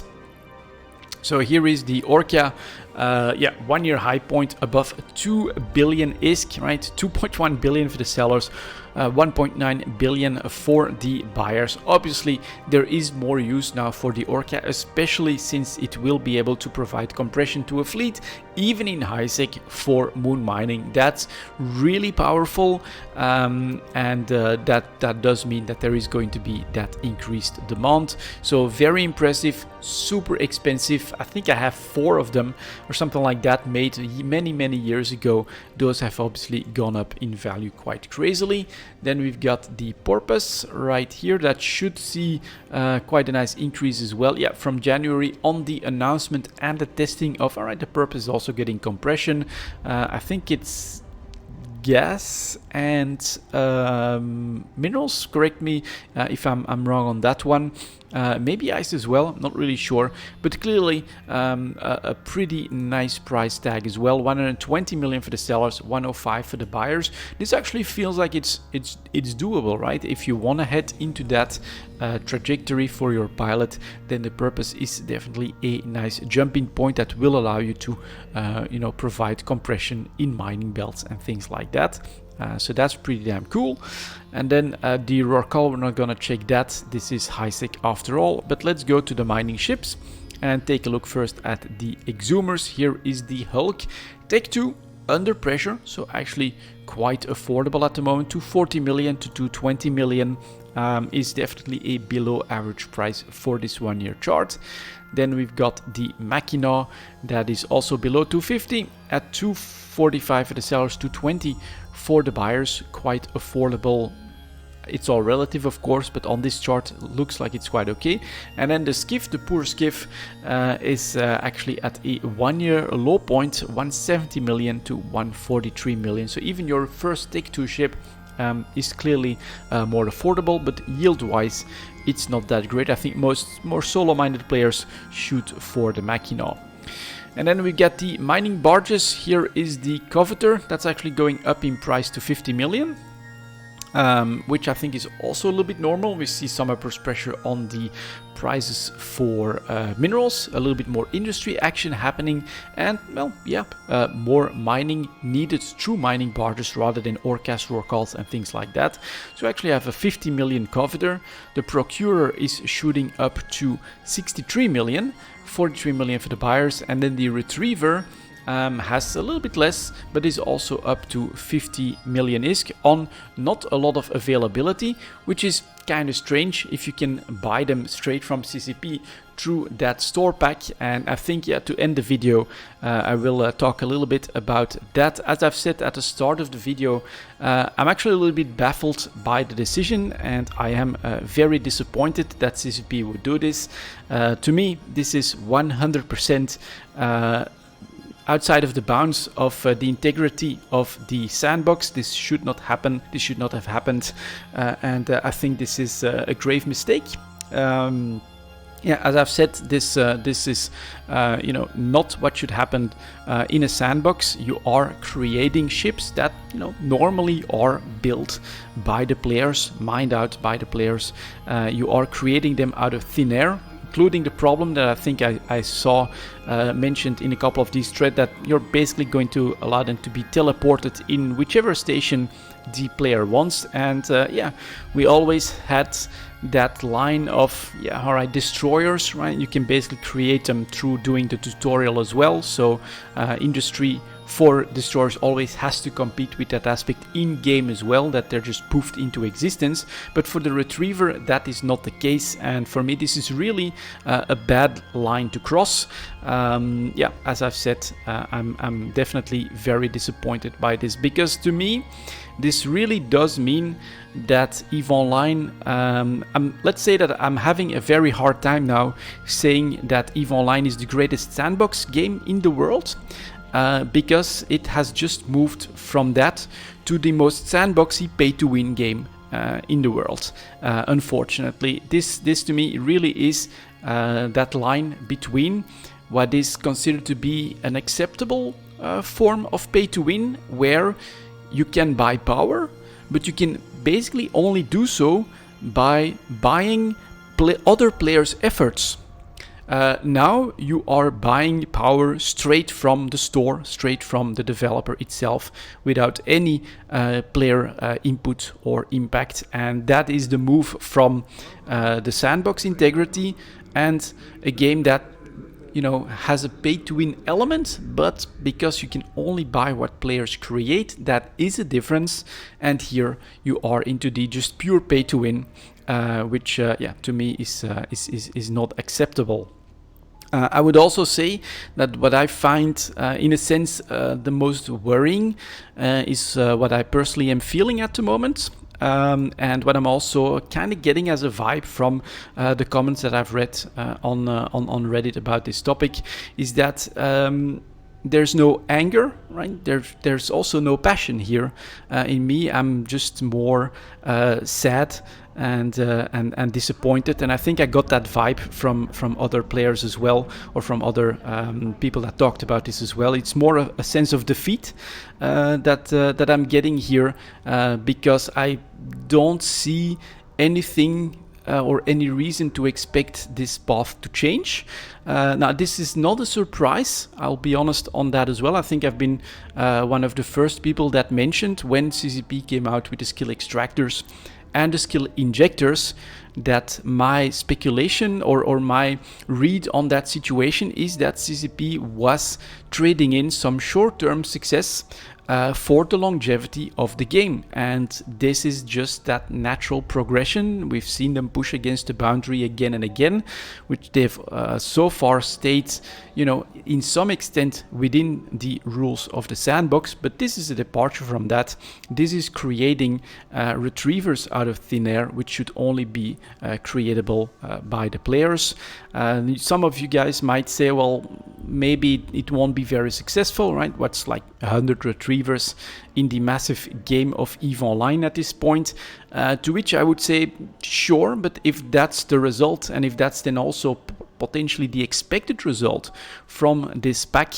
So here is the Orca, 1 year high point above 2 billion ISK, right? 2.1 billion for the sellers, 1.9 billion for the buyers. Obviously, there is more use now for the Orca, especially since it will be able to provide compression to a fleet, even in high sec for moon mining. That's really powerful, and that does mean that there is going to be that increased demand. So very impressive, super expensive. I think I have 4 of them or something like that, made many years ago. Those have obviously gone up in value quite crazily. Then we've got the Porpoise right here that should see quite a nice increase as well. Yeah, from January on the announcement and the testing of, all right, the Porpoise is also getting compression. I think it's gas and minerals, correct me if I'm wrong on that one. Maybe ice as well, I'm not really sure, but clearly a pretty nice price tag as well. 120 million for the sellers, 105 for the buyers. This actually feels like it's doable, right? If you want to head into that trajectory for your pilot, then the Purpose is definitely a nice jumping point that will allow you to provide compression in mining belts and things like that. So that's pretty damn cool. And then the Rorqual, we're not gonna check that. This is high sec after all. But let's go to the mining ships and take a look first at the exhumers. Here is the Hulk. Tech 2 under pressure, so actually quite affordable at the moment. 240 million to 220 million is definitely a below average price for this 1 year chart. Then we've got the Mackinac that is also below 250 at 245 for the sellers, 220 for the buyers. Quite affordable. It's all relative, of course, but on this chart looks like it's quite okay. And then the Skiff, the poor Skiff, is actually at a 1 year low point, 170 million to 143 million. So even your first Tech 2 ship is clearly more affordable, but yield-wise, it's not that great. I think most more solo-minded players shoot for the Mackinac. And then we get the mining barges. Here is the Covetor. That's actually going up in price to 50 million. Which I think is also a little bit normal. We see some upward pressure on the prices for minerals, a little bit more industry action happening, and well, yeah, more mining needed through mining barges rather than Orcas, Rorquals and things like that. So I actually have a 50 million Covetor. The Procurer is shooting up to 63 million, 43 million for the buyers, and then the Retriever has a little bit less, but is also up to 50 million ISK on not a lot of availability, which is kind of strange if you can buy them straight from CCP through that store pack. And I think, yeah, to end the video, I will talk a little bit about that. As I've said at the start of the video, I'm actually a little bit baffled by the decision, and I am very disappointed that CCP would do this. To me, this is 100% outside of the bounds of the integrity of the sandbox. This should not happen. This should not have happened, and I think this is a grave mistake. Yeah, as I've said, this is not what should happen in a sandbox. You are creating ships that normally are built by the players, mined out by the players. You are creating them out of thin air, including the problem that I think I saw mentioned in a couple of these threads, that you're basically going to allow them to be teleported in whichever station the player wants. And yeah, we always had that line of, yeah, all right, destroyers, right? You can basically create them through doing the tutorial as well. So industry for destroyers always has to compete with that aspect in game as well, that they're just poofed into existence. But for the retriever, that is not the case, and for me this is really a bad line to cross. Yeah, as I've said, I'm definitely very disappointed by this, because to me this really does mean that EVE Online, let's say that I'm having a very hard time now saying that EVE Online is the greatest sandbox game in the world, because it has just moved from that to the most sandboxy pay-to-win game in the world. Unfortunately, this to me really is that line between what is considered to be an acceptable form of pay-to-win, where you can buy power, but you can basically only do so by buying other players' efforts. Now you are buying power straight from the store, straight from the developer itself, without any player input or impact. And that is the move from the sandbox integrity and a game that has a pay-to-win element, but because you can only buy what players create, that is a difference. And here you are into the just pure pay-to-win, which yeah, to me is not acceptable. I would also say that what I find in a sense the most worrying is what I personally am feeling at the moment. And what I'm also kind of getting as a vibe from the comments that I've read on Reddit about this topic is that there's no anger, right? There's also no passion here. In me, I'm just more sad and disappointed, and I think I got that vibe from other players as well, or from other people that talked about this as well. It's more a sense of defeat that I'm getting here, because I don't see anything or any reason to expect this path to change. Now, this is not a surprise, I'll be honest on that as well. I think I've been one of the first people that mentioned, when CCP came out with the skill extractors and the skill injectors, that my speculation or my read on that situation is that CCP was trading in some short-term success for the longevity of the game. And this is just that natural progression. We've seen them push against the boundary again and again, which they've so far stayed, in some extent within the rules of the sandbox. But this is a departure from that. This is creating retrievers out of thin air, which should only be creatable by the players. Some of you guys might say, well, maybe it won't be very successful, right? What's like 100 retrievers in the massive game of EVE Online at this point? To which I would say, sure, but if that's the result, and if that's then also potentially the expected result from this pack,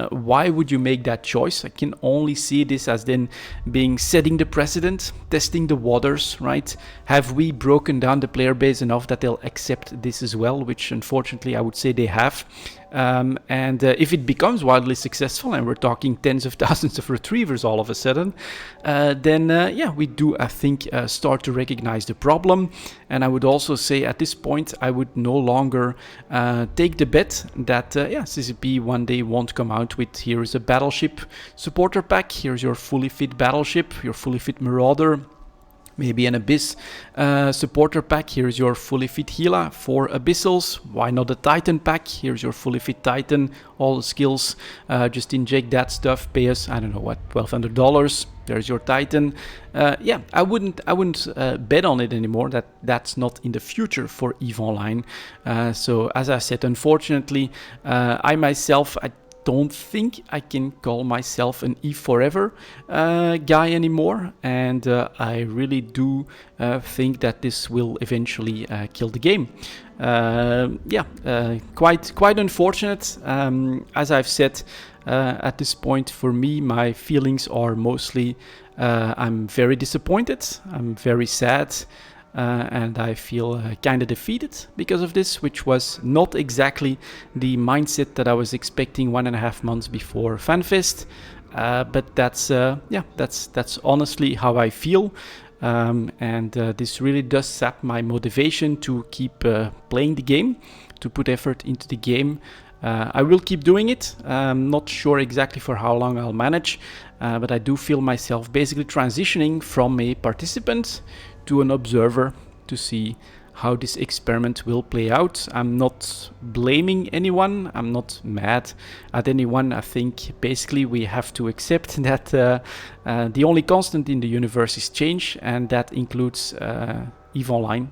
why would you make that choice? I can only see this as then being setting the precedent, testing the waters, right? Have we broken down the player base enough that they'll accept this as well? Which unfortunately I would say they have. And if it becomes wildly successful, and we're talking tens of thousands of retrievers all of a sudden, then we do, I think, start to recognize the problem. And I would also say at this point, I would no longer take the bet that CCP one day won't come out with, here is a battleship supporter pack, here's your fully fit battleship, your fully fit marauder, maybe an Abyss supporter pack. Here's your fully fit Gila for Abyssals. Why not a Titan pack? Here's your fully fit Titan, all the skills. Just inject that stuff. Pay us, I don't know what, $1,200. There's your Titan. I wouldn't bet on it anymore. That's not in the future for EVE Online. So as I said, unfortunately, I myself, I don't think I can call myself an EVE Forever guy anymore, and I really do think that this will eventually kill the game. Quite unfortunate. As I've said, at this point for me, my feelings are mostly I'm very disappointed, I'm very sad, and I feel kind of defeated because of this, which was not exactly the mindset that I was expecting 1.5 months before FanFest. But that's honestly how I feel, and this really does sap my motivation to keep playing the game, to put effort into the game. I will keep doing it. I'm not sure exactly for how long I'll manage, but I do feel myself basically transitioning from a participant to an observer to see how this experiment will play out. I'm not blaming anyone. I'm not mad at anyone. I think basically we have to accept that the only constant in the universe is change, and that includes EVE Online.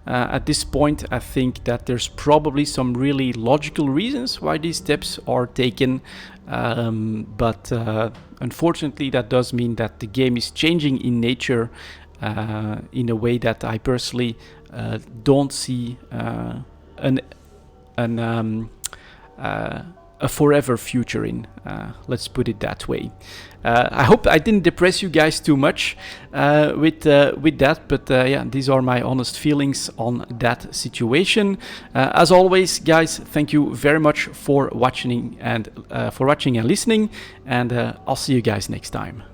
At this point, I think that there's probably some really logical reasons why these steps are taken, but unfortunately that does mean that the game is changing in nature in a way that I personally don't see a forever future in. Let's put it that way. I hope I didn't depress you guys too much with that, but these are my honest feelings on that situation. As always, guys, thank you very much for watching and listening, and I'll see you guys next time.